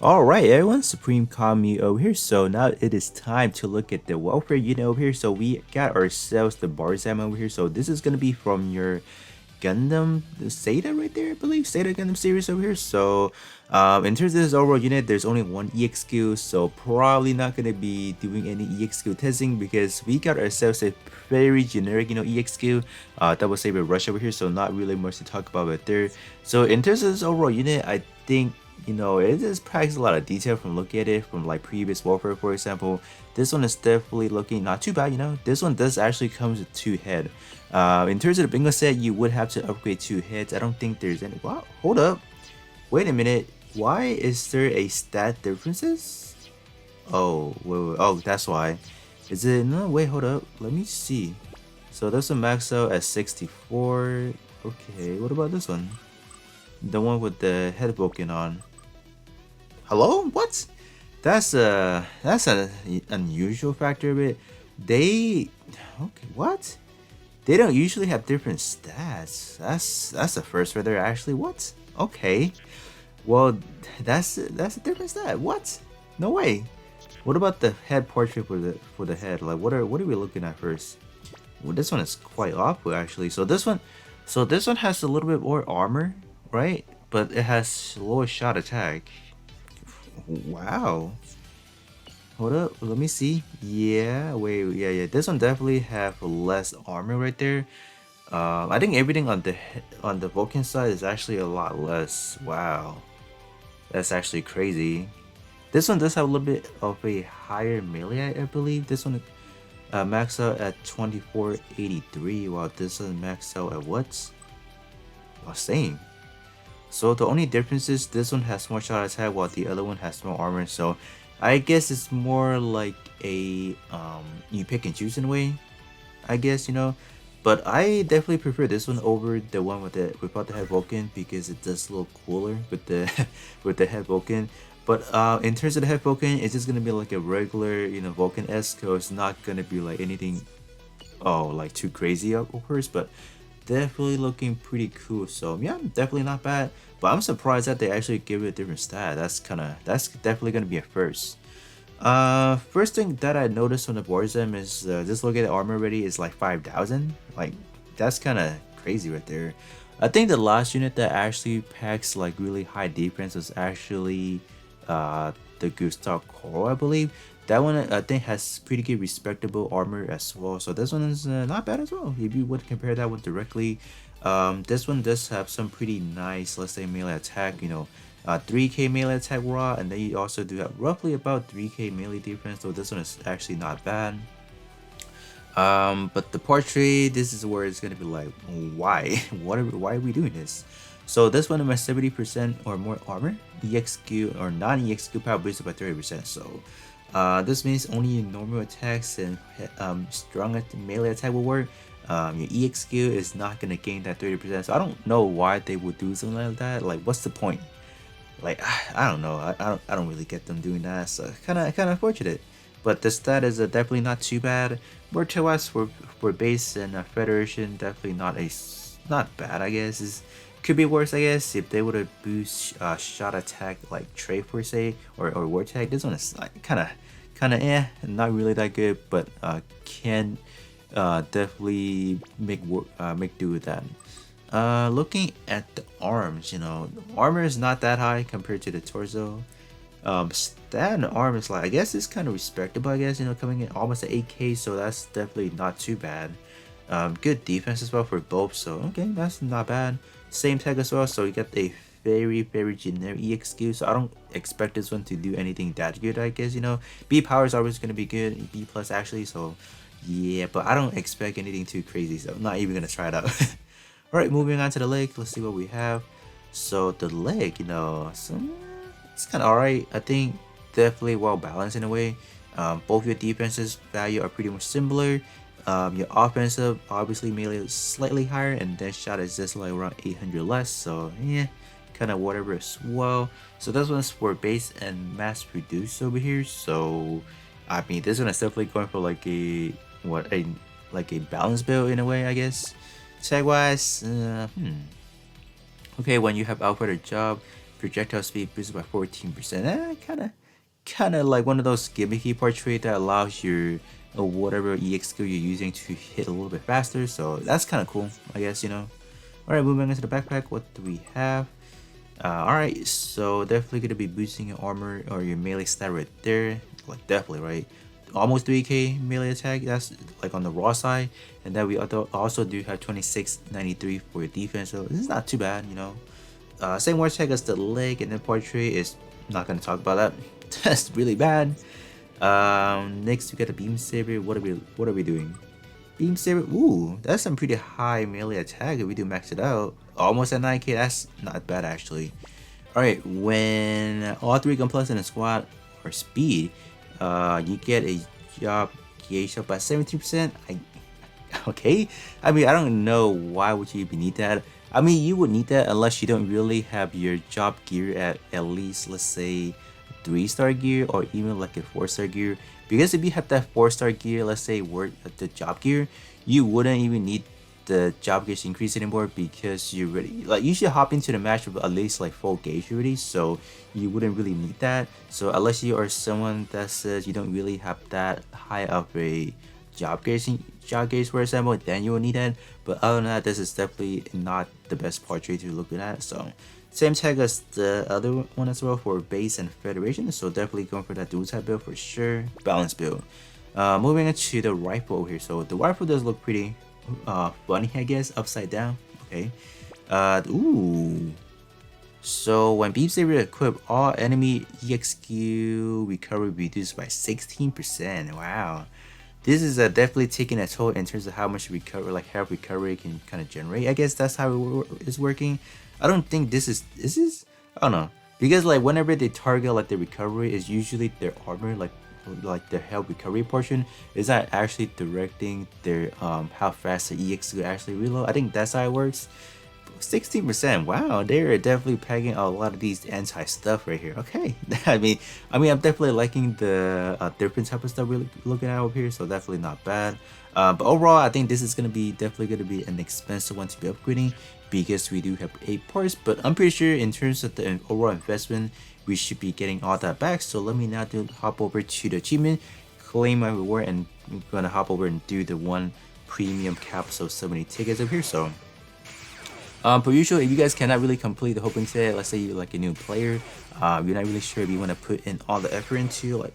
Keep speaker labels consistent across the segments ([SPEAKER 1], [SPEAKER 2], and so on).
[SPEAKER 1] Alright everyone, Supreme Kami over here. So now it is time to look at the welfare unit over here. So we got ourselves the Barzam over here. So this is gonna be from your Gundam, the Seda right there, I believe. Seda Gundam series over here. So in terms of this overall unit, there's only one EXQ, so probably not gonna be doing any EXQ testing because we got ourselves a very generic, EXQ. Double Saber Rush over here, so not really much to talk about right there. So in terms of this overall unit, I think it just packs a lot of detail from looking at it from like previous Warfare, for example. This one is definitely looking not too bad, This one does actually comes with 2 head. In terms of the bingo set, you would have to upgrade 2 heads. I don't think there's any. Wow, hold up. Wait a minute. Why is there a stat differences? Oh, wait, oh, that's why. Is it? No, wait, hold up. Let me see. So this one max out at 64. Okay, what about this one? The one with the head broken on. Hello? What? That's an unusual factor of it. They okay, what? They don't usually have different stats. That's the first where they're actually what? Okay. Well, that's a different stat. What? No way. What about the head portrait for the head? Like what are we looking at first? Well, this one is quite awful actually. So this one has a little bit more armor, right? But it has lower shot attack. Wow. Hold up, let me see. Yeah, wait, yeah. This one definitely have less armor right there. I think everything on the Vulcan side is actually a lot less. Wow, that's actually crazy. This one does have a little bit of a higher melee, I believe. This one max out at 2483, while this one max out at what? Well, same. So the only difference is this one has more shot attack while the other one has more armor. So I guess it's more like a you pick and choose in a way. I guess but I definitely prefer this one over the one without the head Vulcan because it does look cooler with the with the head Vulcan. But in terms of the head Vulcan, it's just gonna be like a regular Vulcan esque. So it's not gonna be like anything like too crazy of course, but definitely looking pretty cool. So yeah, definitely not bad. But I'm surprised that they actually give it a different stat. That's definitely gonna be a first. First thing that I noticed on the Barzam is just look at the armor already is like 5,000. Like that's kind of crazy right there. I think the last unit that actually packs like really high defense was actually the Gustav Coral, I believe. That one I think has pretty good respectable armor as well. So this one is not bad as well. If you would compare that one directly, this one does have some pretty nice, let's say melee attack. 3k melee attack raw, and then you also do have roughly about 3k melee defense. So this one is actually not bad. But the portrait, this is where it's gonna be like, why? Why are we doing this? So this one has 70% or more armor, EXQ or non-EXQ power boosted by 30%. So this means only normal attacks and strong melee attack will work. Your EXQ is not gonna gain that 30%. So I don't know why they would do something like that. Like, what's the point? Like, I don't know. I don't really get them doing that. So kind of unfortunate. But the stat is definitely not too bad. Mortal wise for base and Federation, definitely not bad. I guess is could be worse. I guess if they would have boost shot attack like Trey per se or war tag. This one is like kind of not really that good, but can definitely make do with that. Looking at the arms, the armor is not that high compared to the torso. Stat and arm is like, I guess it's kind of respectable, I guess, coming in almost at 8k, so that's definitely not too bad. Good defense as well for both, so okay, that's not bad. Same tag as well, so you get a very generic EXQ, so I don't expect this one to do anything that good, I guess, B power is always going to be good, B plus actually, so yeah, but I don't expect anything too crazy, so I'm not even going to try it out. Alright, moving on to the leg, let's see what we have. So the leg, it's kind of alright. I think definitely well balanced in a way. Both your defenses value are pretty much similar. Your offensive obviously melee is slightly higher, and then shot is just like around 800 less. So yeah, kind of whatever as well. So this one's for base and mass produced over here. So I mean, this one is definitely going for like a balance build in a way, I guess. Tag wise, okay, when you have output a job, Projectile speed boosted by 14%. Kind of like one of those gimmicky portrait that allows your whatever EX skill you're using to hit a little bit faster. So that's kind of cool, I guess, you know. All right, moving into the backpack. What do we have? All right, so definitely gonna be boosting your armor or your melee stat right there. Like definitely, right? Almost 3k melee attack. That's like on the raw side, and then we also do have 2693 for your defense. So this is not too bad, you know. Same war tag as the leg, and the portrait is not gonna talk about that. That's really bad. Next we got a beam saber. What are we doing? Beam saber. Ooh, that's some pretty high melee attack if we do max it out. Almost at 9k. That's not bad actually. All right, when all three gun plus in a squad or speed, you get a job gauge up by 17%. Okay. I mean, I don't know why would you even need that. I mean, you would need that unless you don't really have your job gear at least, let's say, 3-star gear or even like a 4-star gear. Because if you have that 4-star gear, let's say work at the job gear, you wouldn't even need the job gauge increase anymore because you already like you should hop into the match with at least like full gauge already, so you wouldn't really need that. So unless you are someone that says you don't really have that high of a job gauge for example, then you will need that. But other than that, this is definitely not the best portrait to look at. So same tag as the other one as well for base and federation, so definitely going for that dual type build for sure. Balance build. Moving into the rifle here, so the rifle does look pretty funny, I guess, upside down. Okay. Ooh. So when beam saber equipped, all enemy EXQ recovery reduced by 16%. Wow. This is definitely taking a toll in terms of how much recovery, like health recovery, can kind of generate. I guess that's how it is working. I don't think this is. I don't know, because like whenever they target like the recovery, is usually their armor, like the health recovery portion is not actually directing their how fast the EX will actually reload. I think that's how it works. 16%. Wow, they're definitely packing a lot of these anti stuff right here. Okay. I'm definitely liking the different type of stuff we're looking at over here, so definitely not bad. But overall, I think this is definitely gonna be an expensive one to be upgrading because we do have 8 parts. But I'm pretty sure in terms of the overall investment, we should be getting all that back. So let me now hop over to the achievement, claim my reward, and I'm gonna hop over and do the one premium capsule 70 tickets over here. So per usual, if you guys cannot really complete the hoping set, let's say you're like a new player, you're not really sure if you want to put in all the effort into like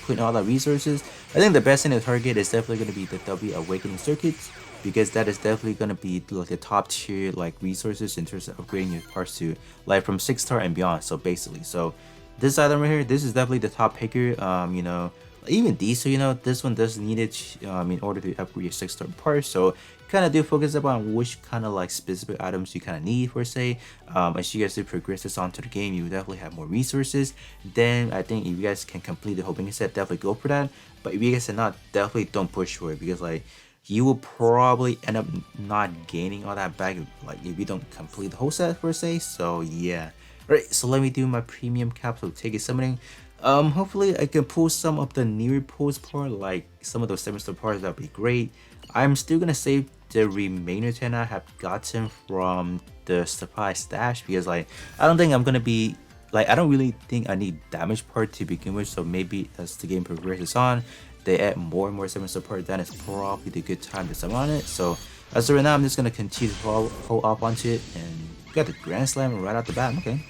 [SPEAKER 1] putting all the resources, I think the best thing to target is definitely going to be the W Awakening Circuits, because that is definitely going to be like the top tier like resources in terms of upgrading your parts to like from 6-star and beyond. So basically, so this item right here, this is definitely the top picker. You know, even these, so you know, this one does need it in order to upgrade your 6-star parts. So kind of do focus upon which kind of like specific items you kind of need for say. As you guys do progress this onto the game, you definitely have more resources. Then I think if you guys can complete the hoping set, definitely go for that. But if you guys are not, definitely don't push for it, because like you will probably end up not gaining all that back like if you don't complete the whole set per se. So yeah. Alright, so let me do my premium capsule ticket summoning. Hopefully I can pull some of the newer pulls part, like some of those 7-star parts. That'd be great. I'm still gonna save the remainder 10 I have gotten from the supply stash, because like I don't think I'm gonna be like, I don't really think I need damage part to begin with. So maybe as the game progresses on, they add more and more 7-star parts, then it's probably the good time to summon it. So as of right now, I'm just gonna continue to hold up onto it, and got the Grand Slam right out the bat. Okay,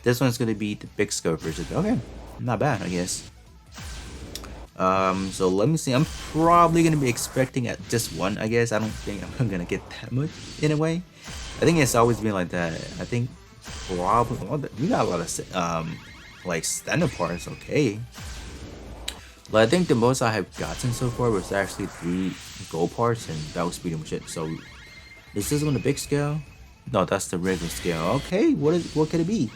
[SPEAKER 1] this one's gonna be the big scope version. Okay, not bad, I guess. So let me see. I'm probably gonna be expecting at just one, I guess. I don't think I'm gonna get that much in a way. I think it's always been like that. I think probably we got a lot of like standard parts. Okay, but I think the most I have gotten so far was actually 3 gold parts, and that was pretty much it. So is this on the big scale? No, that's the regular scale. Okay, what could it be?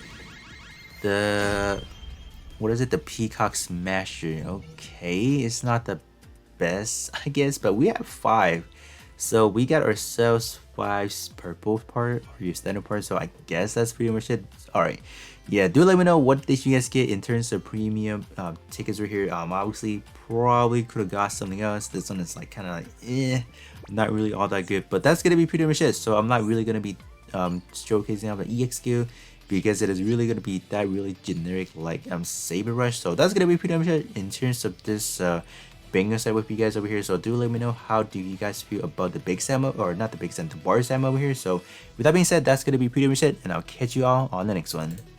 [SPEAKER 1] What is it? The Peacock Smasher. Okay, it's not the best, I guess, but we have 5. So we got ourselves 5 purple part or your standard part. So I guess that's pretty much it. Alright. Yeah, do let me know what did you guys get in terms of premium tickets right here. Obviously probably could have got something else. This one is like kind of like not really all that good, but that's gonna be pretty much it. So I'm not really gonna be showcasing out the EX skill because it is really gonna be that really generic like Saber Rush. So that's gonna be pretty much it in terms of this bingo set with you guys over here. So do let me know how do you guys feel about the big Sam, or not the big Sam, the Barzam over here. So with that being said, that's gonna be pretty much it, and I'll catch you all on the next one.